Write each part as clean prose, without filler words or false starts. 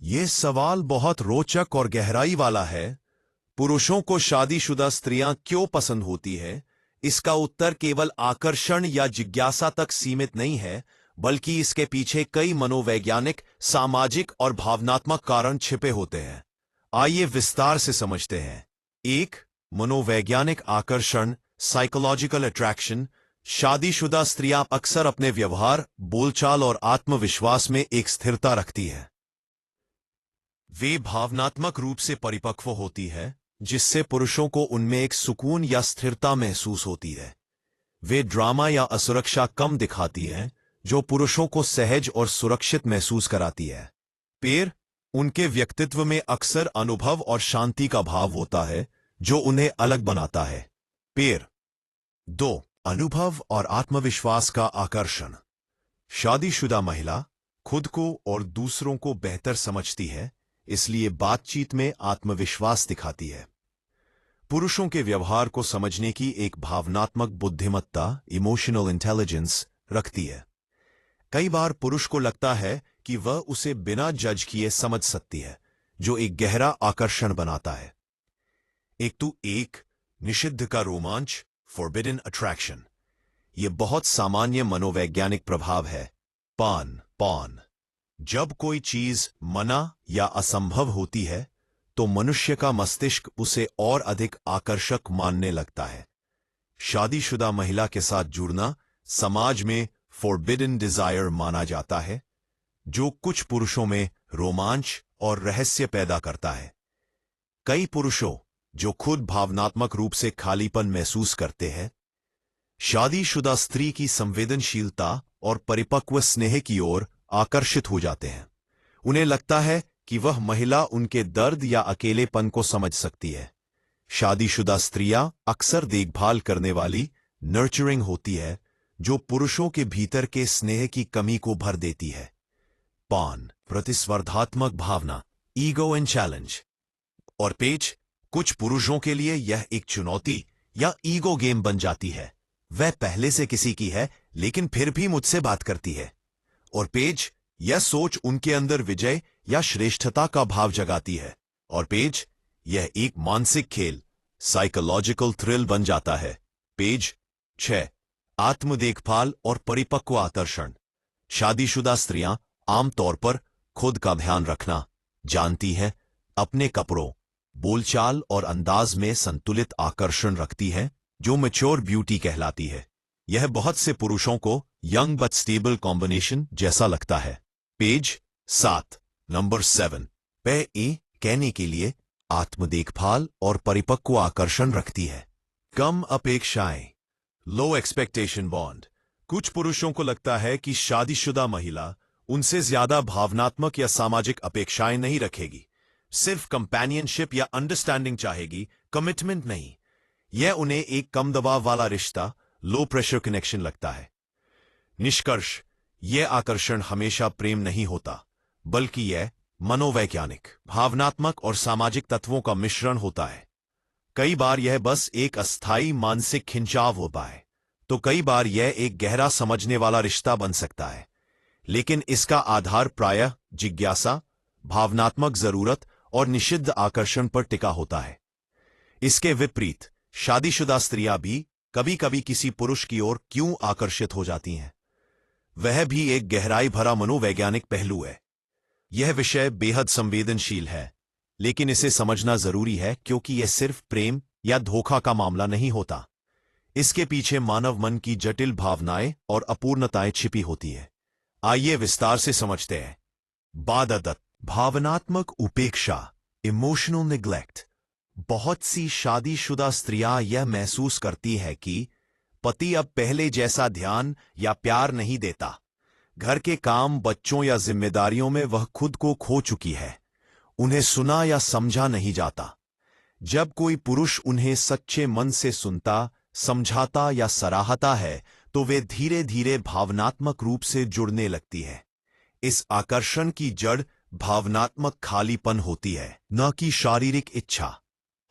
ये सवाल बहुत रोचक और गहराई वाला है। पुरुषों को शादीशुदा स्त्रियां क्यों पसंद होती है? इसका उत्तर केवल आकर्षण या जिज्ञासा तक सीमित नहीं है, बल्कि इसके पीछे कई मनोवैज्ञानिक, सामाजिक और भावनात्मक कारण छिपे होते हैं। आइए विस्तार से समझते हैं। एक, मनोवैज्ञानिक आकर्षण, साइकोलॉजिकल अट्रैक्शन। शादीशुदा स्त्रियां अक्सर अपने व्यवहार, बोलचाल और आत्मविश्वास में एक स्थिरता रखती हैं। वे भावनात्मक रूप से परिपक्व होती है, जिससे पुरुषों को उनमें एक सुकून या स्थिरता महसूस होती है। वे ड्रामा या असुरक्षा कम दिखाती हैं, जो पुरुषों को सहज और सुरक्षित महसूस कराती है। पेर, उनके व्यक्तित्व में अक्सर अनुभव और शांति का भाव होता है, जो उन्हें अलग बनाता है। पेर दो, अनुभव और आत्मविश्वास का आकर्षण। शादीशुदा महिला खुद को और दूसरों को बेहतर समझती है, इसलिए बातचीत में आत्मविश्वास दिखाती है। पुरुषों के व्यवहार को समझने की एक भावनात्मक बुद्धिमत्ता, इमोशनल इंटेलिजेंस, रखती है। कई बार पुरुष को लगता है कि वह उसे बिना जज किए समझ सकती है, जो एक गहरा आकर्षण बनाता है। एक निषिद्ध का रोमांच, फॉरबिडन अट्रैक्शन। यह बहुत सामान्य मनोवैज्ञानिक प्रभाव है। पॉन जब कोई चीज मना या असंभव होती है, तो मनुष्य का मस्तिष्क उसे और अधिक आकर्षक मानने लगता है। शादीशुदा महिला के साथ जुड़ना समाज में फॉरबिडन डिजायर माना जाता है, जो कुछ पुरुषों में रोमांच और रहस्य पैदा करता है। कई पुरुषों, जो खुद भावनात्मक रूप से खालीपन महसूस करते हैं, शादीशुदा स्त्री की संवेदनशीलता और परिपक्व स्नेह की ओर आकर्षित हो जाते हैं। उन्हें लगता है कि वह महिला उनके दर्द या अकेलेपन को समझ सकती है। शादीशुदा स्त्रियां अक्सर देखभाल करने वाली, नर्चरिंग होती है, जो पुरुषों के भीतर के स्नेह की कमी को भर देती है। प्रतिस्पर्धात्मक भावना, ईगो एंड चैलेंज। और पेज, कुछ पुरुषों के लिए यह एक चुनौती या ईगो गेम बन जाती है। वह पहले से किसी की है, लेकिन फिर भी मुझसे बात करती है। और पेज, यह सोच उनके अंदर विजय या श्रेष्ठता का भाव जगाती है। और पेज, यह एक मानसिक खेल, साइकोलॉजिकल थ्रिल बन जाता है। पेज 6, आत्म देखभाल और परिपक्व आकर्षण। शादीशुदा स्त्रियां आमतौर पर खुद का ध्यान रखना जानती हैं, अपने कपड़ों, बोलचाल और अंदाज में संतुलित आकर्षण रखती हैं, जो मैच्योर ब्यूटी कहलाती है। यह बहुत से पुरुषों को यंग बट स्टेबल कॉम्बिनेशन जैसा लगता है। पेज 7, नंबर 7, कहने के लिए आत्म देखभाल और परिपक्व आकर्षण रखती है। कम अपेक्षाएं, लो एक्सपेक्टेशन बॉन्ड। कुछ पुरुषों को लगता है कि शादीशुदा महिला उनसे ज्यादा भावनात्मक या सामाजिक अपेक्षाएं नहीं रखेगी, सिर्फ कंपेनियनशिप या अंडरस्टैंडिंग चाहेगी, कमिटमेंट नहीं। यह उन्हें एक कम दबाव वाला रिश्ता, लो प्रेशर कनेक्शन लगता है। निष्कर्ष, यह आकर्षण हमेशा प्रेम नहीं होता, बल्कि यह मनोवैज्ञानिक, भावनात्मक और सामाजिक तत्वों का मिश्रण होता है। कई बार यह बस एक अस्थायी मानसिक खिंचाव होता है, तो कई बार यह एक गहरा समझने वाला रिश्ता बन सकता है। लेकिन इसका आधार प्रायः जिज्ञासा, भावनात्मक जरूरत और निषिद्ध आकर्षण पर टिका होता है। इसके विपरीत, शादीशुदा स्त्रियां भी कभी कभी किसी पुरुष की ओर क्यों आकर्षित हो जाती हैं, वह भी एक गहराई भरा मनोवैज्ञानिक पहलू है। यह विषय बेहद संवेदनशील है, लेकिन इसे समझना जरूरी है, क्योंकि यह सिर्फ प्रेम या धोखा का मामला नहीं होता। इसके पीछे मानव मन की जटिल भावनाएं और अपूर्णताएं छिपी होती है। आइए विस्तार से समझते हैं। बादअदत, भावनात्मक उपेक्षा, इमोशनल निग्लेक्ट। बहुत सी शादीशुदा स्त्रियां यह महसूस करती है कि पति अब पहले जैसा ध्यान या प्यार नहीं देता। घर के काम, बच्चों या जिम्मेदारियों में वह खुद को खो चुकी है। उन्हें सुना या समझा नहीं जाता। जब कोई पुरुष उन्हें सच्चे मन से सुनता, समझाता या सराहता है, तो वे धीरे धीरे भावनात्मक रूप से जुड़ने लगती है। इस आकर्षण की जड़ भावनात्मक खालीपन होती है, न कि शारीरिक इच्छा।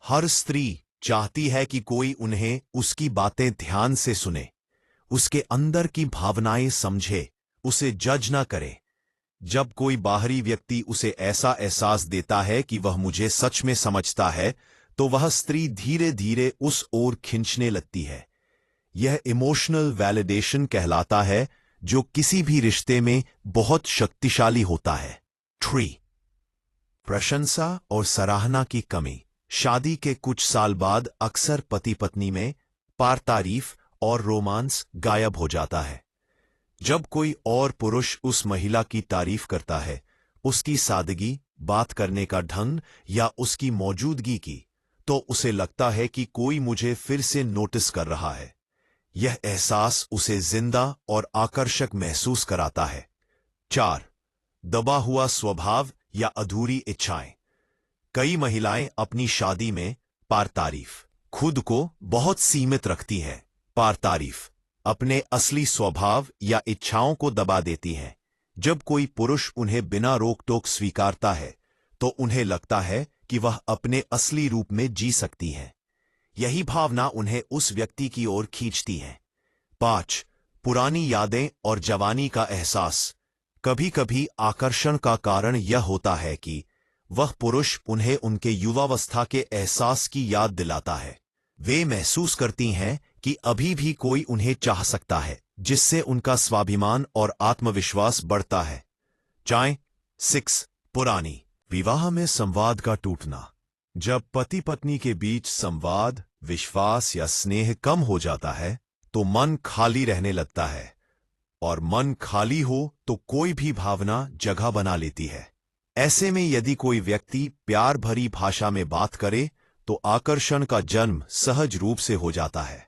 हर स्त्री चाहती है कि कोई उन्हें उसकी बातें ध्यान से सुने, उसके अंदर की भावनाएं समझे, उसे जज ना करे। जब कोई बाहरी व्यक्ति उसे ऐसा एहसास देता है कि वह मुझे सच में समझता है, तो वह स्त्री धीरे धीरे उस ओर खींचने लगती है। यह इमोशनल वैलिडेशन कहलाता है, जो किसी भी रिश्ते में बहुत शक्तिशाली होता है। 3. प्रशंसा और सराहना की कमी। शादी के कुछ साल बाद अक्सर पति पत्नी में प्यार, तारीफ और रोमांस गायब हो जाता है। जब कोई और पुरुष उस महिला की तारीफ करता है, उसकी सादगी, बात करने का ढंग या उसकी मौजूदगी की, तो उसे लगता है कि कोई मुझे फिर से नोटिस कर रहा है। यह एहसास उसे जिंदा और आकर्षक महसूस कराता है। 4. दबा हुआ स्वभाव या अधूरी इच्छाएं। कई महिलाएं अपनी शादी में प्यार, तारीफ खुद को बहुत सीमित रखती हैं। प्यार, तारीफ अपने असली स्वभाव या इच्छाओं को दबा देती हैं। जब कोई पुरुष उन्हें बिना रोक टोक स्वीकारता है, तो उन्हें लगता है कि वह अपने असली रूप में जी सकती हैं। यही भावना उन्हें उस व्यक्ति की ओर खींचती है। 5. पुरानी यादें और जवानी का एहसास। कभी कभी आकर्षण का कारण यह होता है कि वह पुरुष उन्हें उनके युवावस्था के एहसास की याद दिलाता है। वे महसूस करती हैं कि अभी भी कोई उन्हें चाह सकता है, जिससे उनका स्वाभिमान और आत्मविश्वास बढ़ता है। 6. पुरानी विवाह में संवाद का टूटना। जब पति पत्नी के बीच संवाद, विश्वास या स्नेह कम हो जाता है, तो मन खाली रहने लगता है, और मन खाली हो तो कोई भी भावना जगह बना लेती है। ऐसे में यदि कोई व्यक्ति प्यार भरी भाषा में बात करे, तो आकर्षण का जन्म सहज रूप से हो जाता है।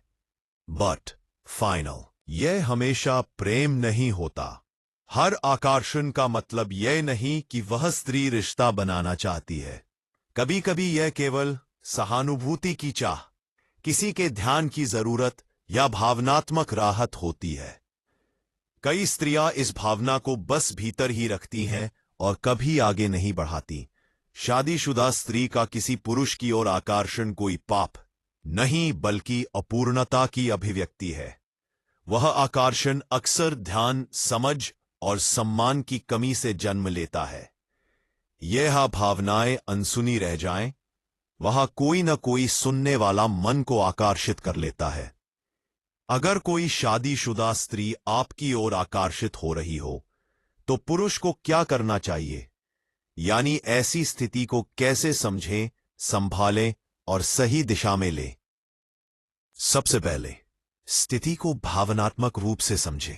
बट फाइनल, यह हमेशा प्रेम नहीं होता। हर आकर्षण का मतलब यह नहीं कि वह स्त्री रिश्ता बनाना चाहती है। कभी कभी यह केवल सहानुभूति की चाह, किसी के ध्यान की जरूरत या भावनात्मक राहत होती है। कई स्त्रियां इस भावना को बस भीतर ही रखती हैं और कभी आगे नहीं बढ़ाती। शादीशुदा स्त्री का किसी पुरुष की ओर आकर्षण कोई पाप नहीं, बल्कि अपूर्णता की अभिव्यक्ति है। वह आकर्षण अक्सर ध्यान, समझ और सम्मान की कमी से जन्म लेता है। यह भावनाएं अनसुनी रह जाएं, वहां कोई न कोई सुनने वाला मन को आकर्षित कर लेता है। अगर कोई शादीशुदा स्त्री आपकी ओर आकर्षित हो रही हो, तो पुरुष को क्या करना चाहिए, यानी ऐसी स्थिति को कैसे समझें, संभालें और सही दिशा में लें? सबसे पहले स्थिति को भावनात्मक रूप से समझें।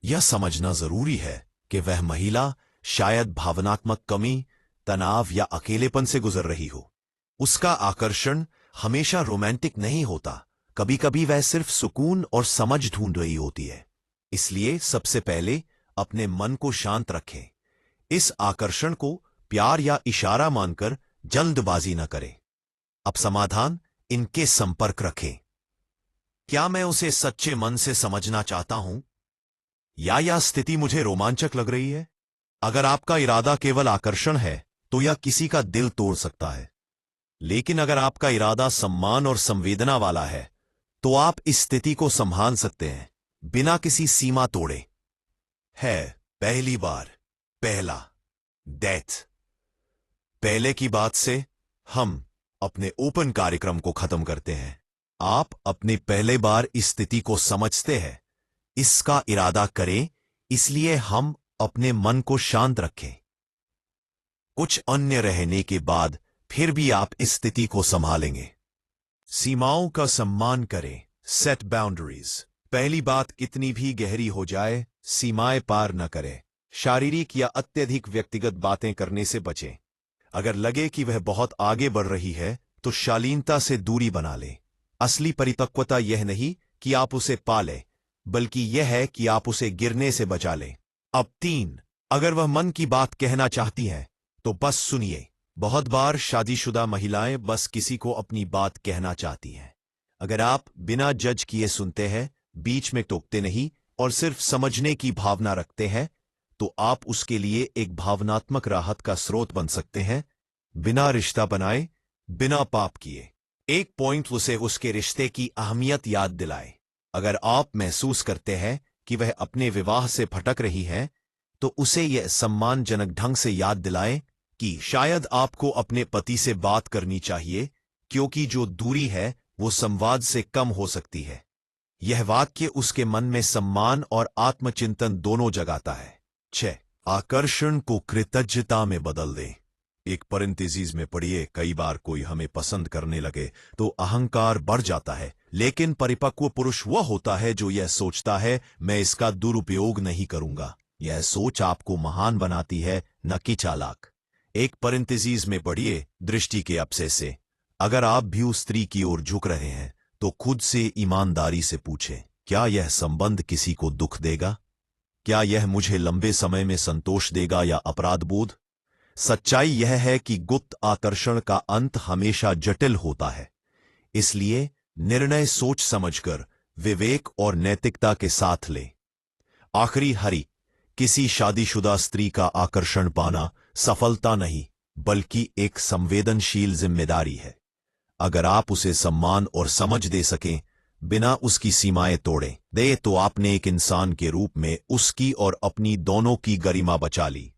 यह समझना जरूरी है कि वह महिला शायद भावनात्मक कमी, तनाव या अकेलेपन से गुजर रही हो। उसका आकर्षण हमेशा रोमांटिक नहीं होता, कभी कभी वह सिर्फ सुकून और समझ ढूंढ रही होती है। इसलिए सबसे पहले अपने मन को शांत रखें। इस आकर्षण को प्यार या इशारा मानकर जल्दबाजी न करें। अब समाधान, इनके संपर्क रखें। क्या मैं उसे सच्चे मन से समझना चाहता हूं, या यह स्थिति मुझे रोमांचक लग रही है? अगर आपका इरादा केवल आकर्षण है, तो यह किसी का दिल तोड़ सकता है। लेकिन अगर आपका इरादा सम्मान और संवेदना वाला है, तो आप इस स्थिति को संभाल सकते हैं, बिना किसी सीमा तोड़े। है पहली बार, पहला डेथ। पहले की बात से हम अपने ओपन कार्यक्रम को खत्म करते हैं। आप अपने पहले बार इस स्थिति को समझते हैं, इसका इरादा करें, इसलिए हम अपने मन को शांत रखें। कुछ अन्य रहने के बाद फिर भी आप इस स्थिति को संभालेंगे। सीमाओं का सम्मान करें। Set boundaries. पहली बात, कितनी भी गहरी हो जाए, सीमाएं पार न करें। शारीरिक या अत्यधिक व्यक्तिगत बातें करने से बचें। अगर लगे कि वह बहुत आगे बढ़ रही है, तो शालीनता से दूरी बना लें। असली परिपक्वता यह नहीं कि आप उसे पालें, बल्कि यह है कि आप उसे गिरने से बचा लें। अब 3, अगर वह मन की बात कहना चाहती है, तो बस सुनिए। बहुत बार शादीशुदा महिलाएं बस किसी को अपनी बात कहना चाहती हैं। अगर आप बिना जज किए सुनते हैं, बीच में टोकते नहीं और सिर्फ समझने की भावना रखते हैं, तो आप उसके लिए एक भावनात्मक राहत का स्रोत बन सकते हैं। बिना रिश्ता बनाए, बिना पाप किए। एक पॉइंट उसे उसके रिश्ते की अहमियत याद दिलाए। अगर आप महसूस करते हैं कि वह अपने विवाह से भटक रही है, तो उसे यह सम्मानजनक ढंग से याद दिलाएं कि शायद आपको अपने पति से बात करनी चाहिए, क्योंकि जो दूरी है वो संवाद से कम हो सकती है। यह वाक्य उसके मन में सम्मान और आत्मचिंतन दोनों जगाता है। 6. आकर्षण को कृतज्ञता में बदल दें। एक पैरेंथेसिस में पढ़िए, कई बार कोई हमें पसंद करने लगे तो अहंकार बढ़ जाता है, लेकिन परिपक्व पुरुष वह होता है जो यह सोचता है मैं इसका दुरुपयोग नहीं करूंगा। यह सोच आपको महान बनाती है, न कि चालाक। एक पैरेंथेसिस में पढ़िए, दृष्टि के अवसर से अगर आप भी उस स्त्री की ओर झुक रहे हैं तो खुद से ईमानदारी से पूछें, क्या यह संबंध किसी को दुख देगा? क्या यह मुझे लंबे समय में संतोष देगा या अपराध बोध? सच्चाई यह है कि गुप्त आकर्षण का अंत हमेशा जटिल होता है, इसलिए निर्णय सोच समझकर, विवेक और नैतिकता के साथ लें। आखिरी हरी, किसी शादीशुदा स्त्री का आकर्षण पाना सफलता नहीं, बल्कि एक संवेदनशील जिम्मेदारी है। अगर आप उसे सम्मान और समझ दे सकें, बिना उसकी सीमाएं तोड़े दे, तो आपने एक इंसान के रूप में उसकी और अपनी दोनों की गरिमा बचा ली।